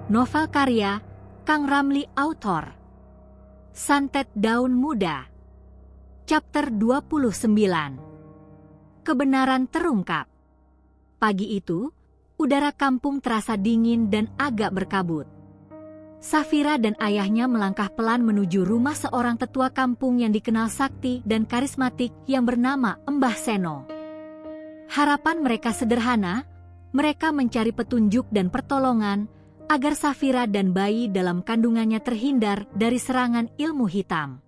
Novel karya Kang Ramli, author Santet Daun Muda. Chapter 29. Kebenaran terungkap. Pagi itu, udara kampung terasa dingin dan agak berkabut. Safira dan ayahnya melangkah pelan menuju rumah seorang tetua kampung yang dikenal sakti dan karismatik yang bernama Mbah Seno. Harapan mereka sederhana, mereka mencari petunjuk dan pertolongan agar Safira dan bayi dalam kandungannya terhindar dari serangan ilmu hitam.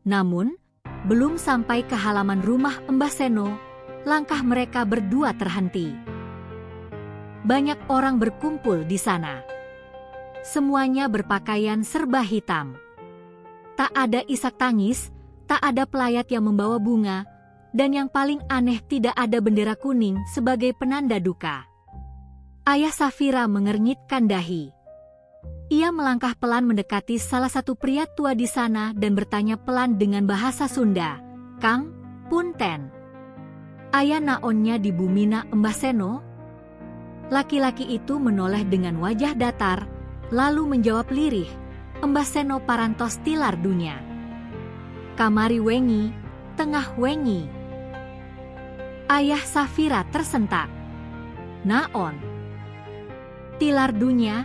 Namun, belum sampai ke halaman rumah Mbah Seno, langkah mereka berdua terhenti. Banyak orang berkumpul di sana. Semuanya berpakaian serba hitam. Tak ada isak tangis, tak ada pelayat yang membawa bunga, dan yang paling aneh tidak ada bendera kuning sebagai penanda duka. Ayah Safira mengernyitkan dahi. Ia melangkah pelan mendekati salah satu pria tua di sana dan bertanya pelan dengan bahasa Sunda, "Kang, punten. Aya naonnya di Bumina Mbah Seno?" Laki-laki itu menoleh dengan wajah datar, lalu menjawab lirih, "Mbah Seno parantos tilar dunya. Kamari wengi, tengah wengi." Ayah Safira tersentak. "Naon? Tilar dunia?"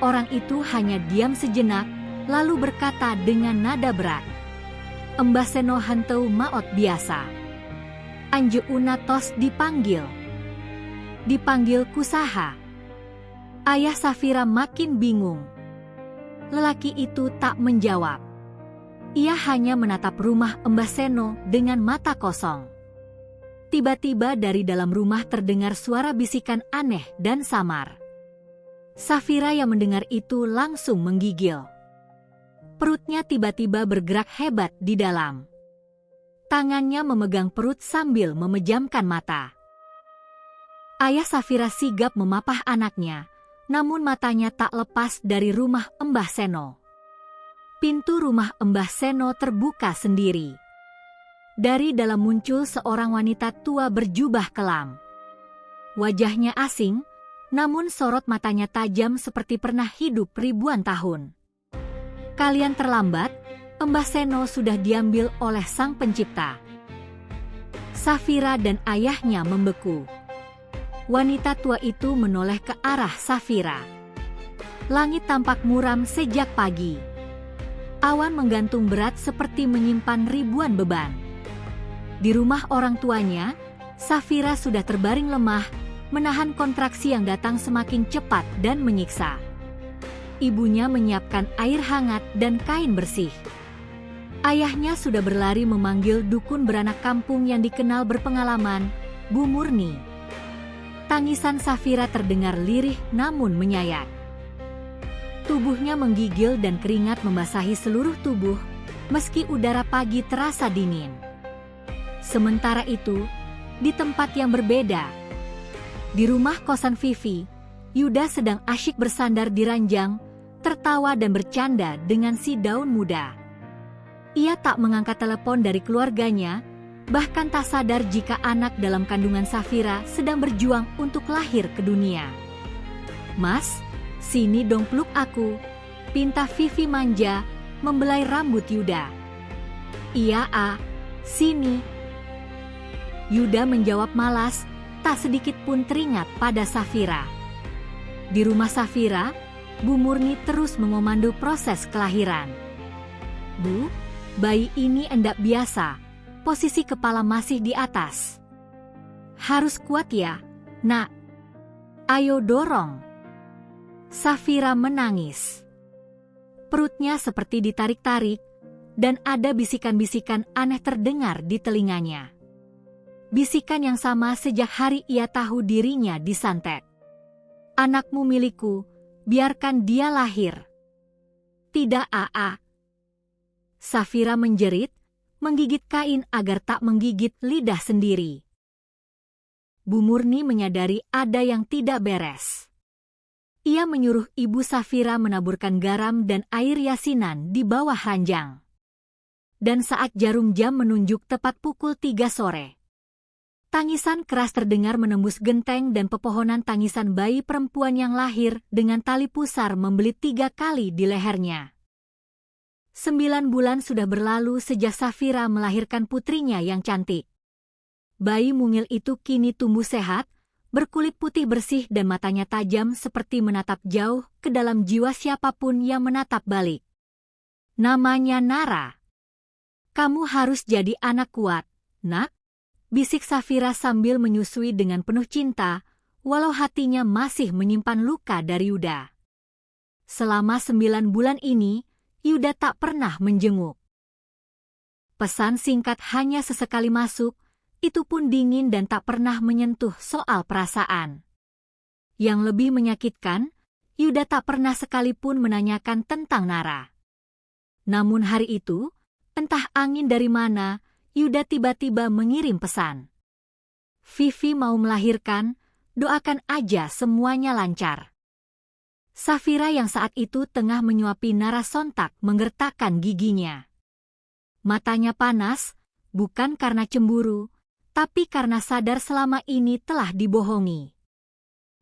Orang itu hanya diam sejenak, lalu berkata dengan nada berat, "Mbah Seno henteu maot biasa. Anjeunna tos dipanggil. Dipanggil kusaha?" Ayah Safira makin bingung. Lelaki itu tak menjawab. Ia hanya menatap rumah Mbah Seno dengan mata kosong. Tiba-tiba dari dalam rumah terdengar suara bisikan aneh dan samar. Safira yang mendengar itu langsung menggigil. Perutnya tiba-tiba bergerak hebat di dalam. Tangannya memegang perut sambil memejamkan mata. Ayah Safira sigap memapah anaknya, namun matanya tak lepas dari rumah Mbah Seno. Pintu rumah Mbah Seno terbuka sendiri. Dari dalam muncul seorang wanita tua berjubah kelam. Wajahnya asing, namun sorot matanya tajam seperti pernah hidup ribuan tahun. "Kalian terlambat, Mbah Seno sudah diambil oleh Sang Pencipta." Safira dan ayahnya membeku. Wanita tua itu menoleh ke arah Safira. Langit tampak muram sejak pagi. Awan menggantung berat seperti menyimpan ribuan beban. Di rumah orang tuanya, Safira sudah terbaring lemah, menahan kontraksi yang datang semakin cepat dan menyiksa. Ibunya menyiapkan air hangat dan kain bersih. Ayahnya sudah berlari memanggil dukun beranak kampung yang dikenal berpengalaman, Bu Murni. Tangisan Safira terdengar lirih namun menyayat. Tubuhnya menggigil dan keringat membasahi seluruh tubuh, meski udara pagi terasa dingin. Sementara itu, di tempat yang berbeda, di rumah kosan Vivi, Yuda sedang asyik bersandar di ranjang, tertawa dan bercanda dengan si daun muda. Ia tak mengangkat telepon dari keluarganya, bahkan tak sadar jika anak dalam kandungan Safira sedang berjuang untuk lahir ke dunia. "Mas, sini dong peluk aku," pinta Vivi manja, membelai rambut Yuda. "Iya, sini." Yuda menjawab malas, tak sedikit pun teringat pada Safira. Di rumah Safira, Bu Murni terus mengomando proses kelahiran. "Bu, bayi ini endak biasa, posisi kepala masih di atas. Harus kuat ya, Nak. Ayo dorong." Safira menangis. Perutnya seperti ditarik-tarik, dan ada bisikan-bisikan aneh terdengar di telinganya. Bisikan yang sama sejak hari ia tahu dirinya disantet. "Anakmu milikku, biarkan dia lahir." "Tidak, Safira menjerit, menggigit kain agar tak menggigit lidah sendiri. Bu Murni menyadari ada yang tidak beres. Ia menyuruh Ibu Safira menaburkan garam dan air yasinan di bawah ranjang. Dan saat jarum jam menunjuk tepat pukul 3 sore, Tangisan keras terdengar menembus genteng dan pepohonan. Tangisan bayi perempuan yang lahir dengan tali pusar membelit 3 kali di lehernya. 9 bulan sudah berlalu sejak Safira melahirkan putrinya yang cantik. Bayi mungil itu kini tumbuh sehat, berkulit putih bersih dan matanya tajam seperti menatap jauh ke dalam jiwa siapapun yang menatap balik. Namanya Nara. Kamu harus jadi anak kuat, nak, bisik Safira sambil menyusui dengan penuh cinta, walau hatinya masih menyimpan luka dari Yuda. Selama 9 bulan ini, Yuda tak pernah menjenguk. Pesan singkat hanya sesekali masuk, itu pun dingin dan tak pernah menyentuh soal perasaan. Yang lebih menyakitkan, Yuda tak pernah sekalipun menanyakan tentang Nara. Namun hari itu, entah angin dari mana, Yuda tiba-tiba mengirim pesan. Vivi mau melahirkan, doakan aja semuanya lancar. Safira yang saat itu tengah menyuapi Nara sontak menggertakkan giginya. Matanya panas, bukan karena cemburu, tapi karena sadar selama ini telah dibohongi.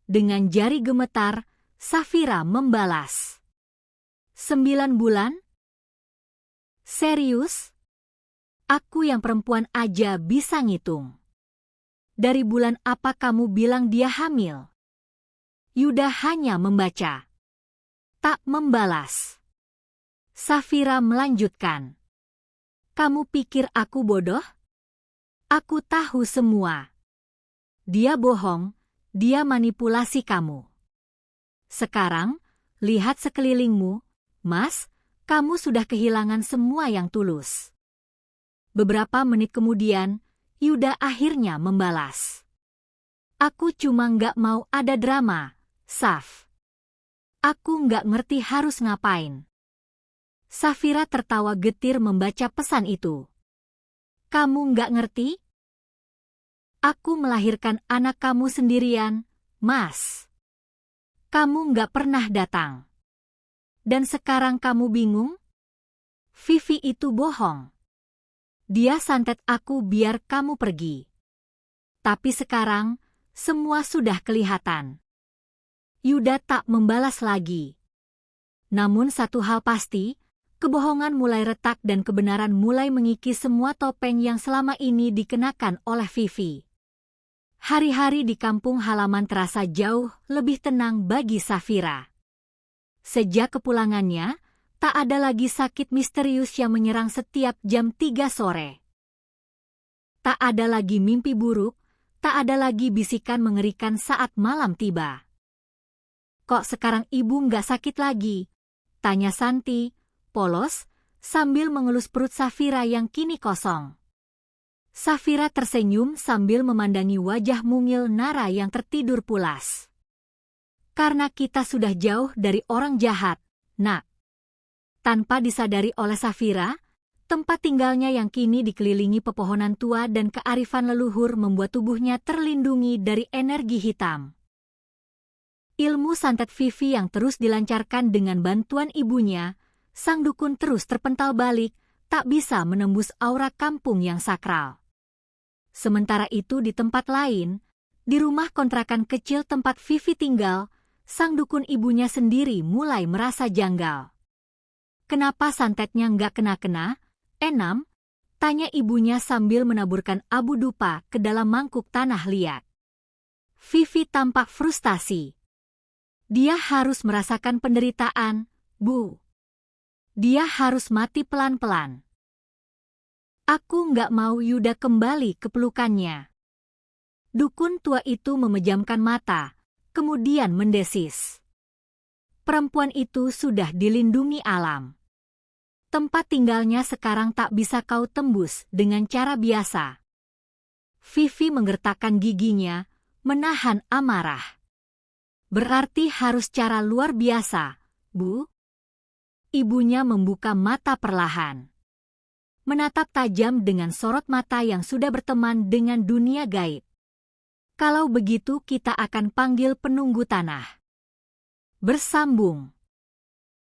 Dengan jari gemetar, Safira membalas. 9 bulan? Serius? Aku yang perempuan aja bisa ngitung. Dari bulan apa kamu bilang dia hamil? Yuda hanya membaca, tak membalas. Safira melanjutkan. Kamu pikir aku bodoh? Aku tahu semua. Dia bohong, dia manipulasi kamu. Sekarang, lihat sekelilingmu, Mas, kamu sudah kehilangan semua yang tulus. Beberapa menit kemudian, Yuda akhirnya membalas. Aku cuma nggak mau ada drama, Saf. Aku nggak ngerti harus ngapain. Safira tertawa getir membaca pesan itu. Kamu nggak ngerti? Aku melahirkan anak kamu sendirian, Mas. Kamu nggak pernah datang. Dan sekarang kamu bingung? Vivi itu bohong. Dia santet aku biar kamu pergi. Tapi sekarang, semua sudah kelihatan. Yuda tak membalas lagi. Namun satu hal pasti, kebohongan mulai retak dan kebenaran mulai mengikis semua topeng yang selama ini dikenakan oleh Vivi. Hari-hari di kampung halaman terasa jauh lebih tenang bagi Safira. Sejak kepulangannya, tak ada lagi sakit misterius yang menyerang setiap jam 3 sore. Tak ada lagi mimpi buruk, tak ada lagi bisikan mengerikan saat malam tiba. Kok sekarang ibu nggak sakit lagi? Tanya Santi, polos, sambil mengelus perut Safira yang kini kosong. Safira tersenyum sambil memandangi wajah mungil Nara yang tertidur pulas. Karena kita sudah jauh dari orang jahat, nak. Tanpa disadari oleh Safira, tempat tinggalnya yang kini dikelilingi pepohonan tua dan kearifan leluhur membuat tubuhnya terlindungi dari energi hitam. Ilmu santet Vivi yang terus dilancarkan dengan bantuan ibunya, sang dukun terus terpental balik, tak bisa menembus aura kampung yang sakral. Sementara itu di tempat lain, di rumah kontrakan kecil tempat Vivi tinggal, sang dukun ibunya sendiri mulai merasa janggal. Kenapa santetnya nggak kena-kena? Enam? Tanya ibunya sambil menaburkan abu dupa ke dalam mangkuk tanah liat. Vivi tampak frustasi. Dia harus merasakan penderitaan, Bu. Dia harus mati pelan-pelan. Aku nggak mau Yuda kembali ke pelukannya. Dukun tua itu memejamkan mata, kemudian mendesis. Perempuan itu sudah dilindungi alam. Tempat tinggalnya sekarang tak bisa kau tembus dengan cara biasa. Vivi menggertakkan giginya, menahan amarah. Berarti harus cara luar biasa, Bu. Ibunya membuka mata perlahan. Menatap tajam dengan sorot mata yang sudah berteman dengan dunia gaib. Kalau begitu kita akan panggil penunggu tanah. Bersambung.